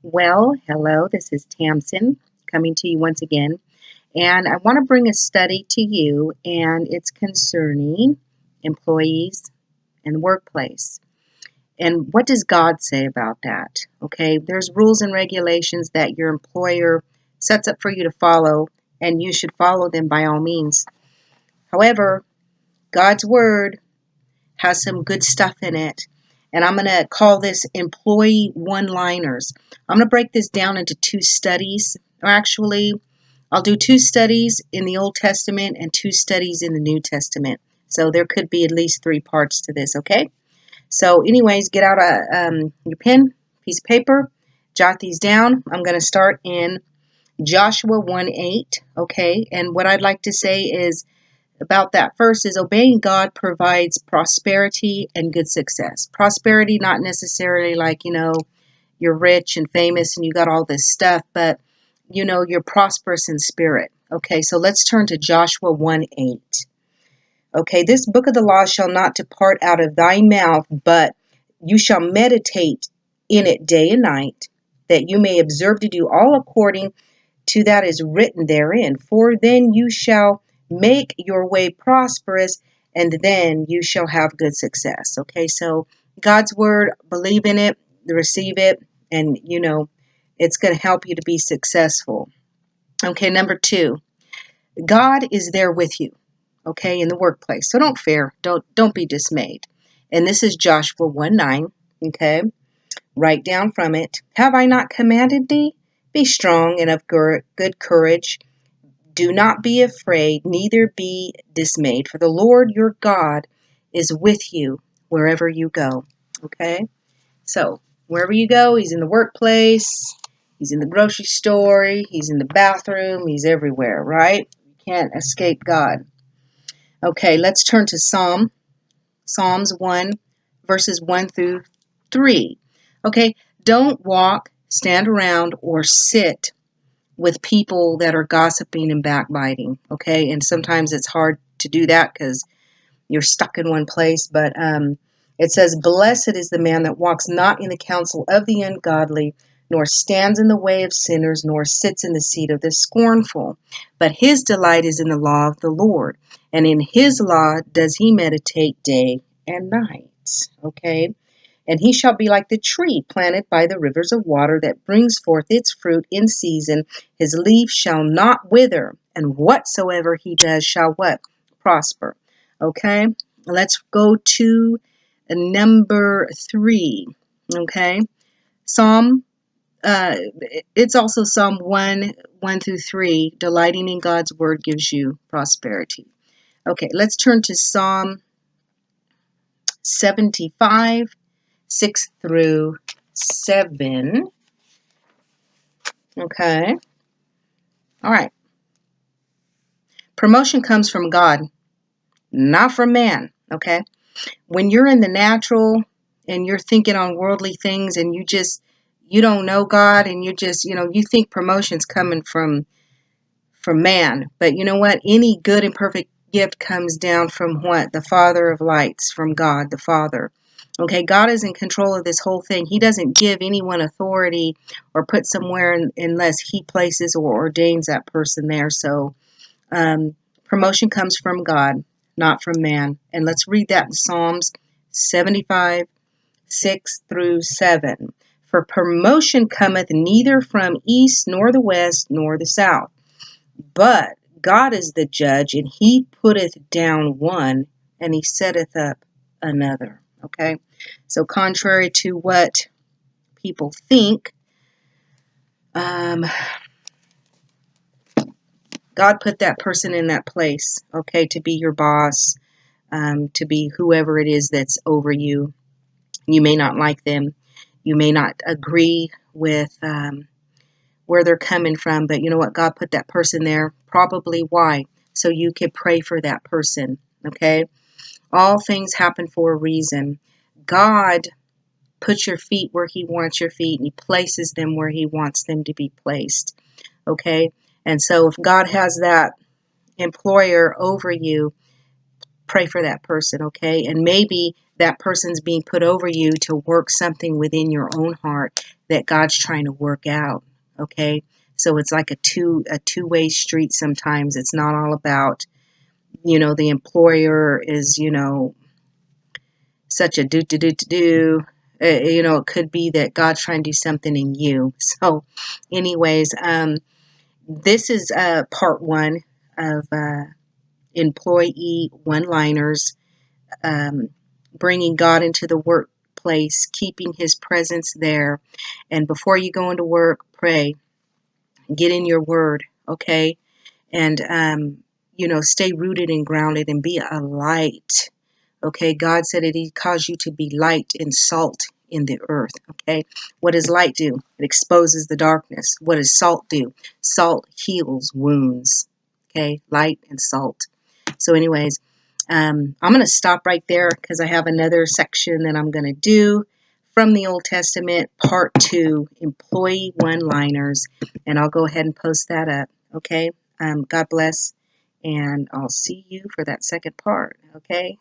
Well, hello, this is Tamsin coming to you once again. And I want to bring a study to you, and it's concerning employees and the workplace. And what does God say about that? Okay, there's rules and regulations that your employer sets up for you to follow, and you should follow them by all means. However, God's word has some good stuff in it. And I'm going to call this employee one-liners. I'm going to break this down into two studies. Or actually, I'll do two studies in the Old Testament and two studies in the New Testament. So there could be at least three parts to this, okay? So anyways, get out your pen, piece of paper, jot these down. I'm going to start in Joshua 1:8, okay? And what I'd like to say is, about that first is obeying God provides prosperity and good success. Prosperity, not necessarily like, you're rich and famous and you got all this stuff, but, you're prosperous in spirit. Okay, so let's turn to Joshua 1:8. Okay, this book of the law shall not depart out of thy mouth, but you shall meditate in it day and night, that you may observe to do all according to that is written therein. For then you shall make your way prosperous, and then you shall have good success. Okay, so God's word, believe in it, receive it, and it's going to help you to be successful. Okay, number two, God is there with you. Okay, in the workplace. So don't fear, don't be dismayed. And this is Joshua 1:9. Okay, write down from it. Have I not commanded thee? Be strong and of good courage. Do not be afraid, neither be dismayed, for the Lord your God is with you wherever you go. Okay? So, wherever you go, he's in the workplace, he's in the grocery store, he's in the bathroom, he's everywhere, right? You can't escape God. Okay, let's turn to Psalms 1, verses 1 through 3. Okay, don't walk, stand around, or sit with people that are gossiping and backbiting, okay? And sometimes it's hard to do that because you're stuck in one place, but it says, blessed is the man that walks not in the counsel of the ungodly, nor stands in the way of sinners, nor sits in the seat of the scornful. But his delight is in the law of the Lord, and in his law does he meditate day and night, okay? And he shall be like the tree planted by the rivers of water that brings forth its fruit in season. His leaf shall not wither, and whatsoever he does shall what? Prosper. Okay, let's go to number 3. Okay, it's also Psalm 1 through 3. Delighting in God's word gives you prosperity. Okay, let's turn to Psalm 75. 6 through 7. Okay. All right. Promotion comes from God, not from man. Okay. When you're in the natural and you're thinking on worldly things and you don't know God and you think promotion's coming from man. But you know what? Any good and perfect gift comes down from what? The Father of lights, from God, the Father. Okay, God is in control of this whole thing. He doesn't give anyone authority or put somewhere unless he places or ordains that person there. So promotion comes from God, not from man. And let's read that in Psalms 75, 6 through 7. For promotion cometh neither from east, nor the west, nor the south. But God is the judge, and he putteth down one, and he setteth up another. Okay? So contrary to what people think, God put that person in that place, okay, to be your boss, to be whoever it is that's over you. You may not like them. You may not agree with where they're coming from, but you know what? God put that person there. Probably why? So you could pray for that person, okay? All things happen for a reason. God puts your feet where he wants your feet, and he places them where he wants them to be placed, okay? And so if God has that employer over you, pray for that person, okay? And maybe that person's being put over you to work something within your own heart that God's trying to work out, okay? So it's like a two-way street sometimes. It's not all about, the employer is, such a do. It could be that God's trying to do something in you. So anyways, this is part one of employee one-liners, bringing God into the workplace, keeping his presence there. And before you go into work, pray, get in your word, okay? And, stay rooted and grounded and be a light, okay? God said that he caused you to be light and salt in the earth, okay? What does light do? It exposes the darkness. What does salt do? Salt heals wounds, okay? Light and salt. So anyways, I'm going to stop right there because I have another section that I'm going to do from the Old Testament, part 2, employee one-liners, and I'll go ahead and post that up, okay? God bless, and I'll see you for that second part, okay?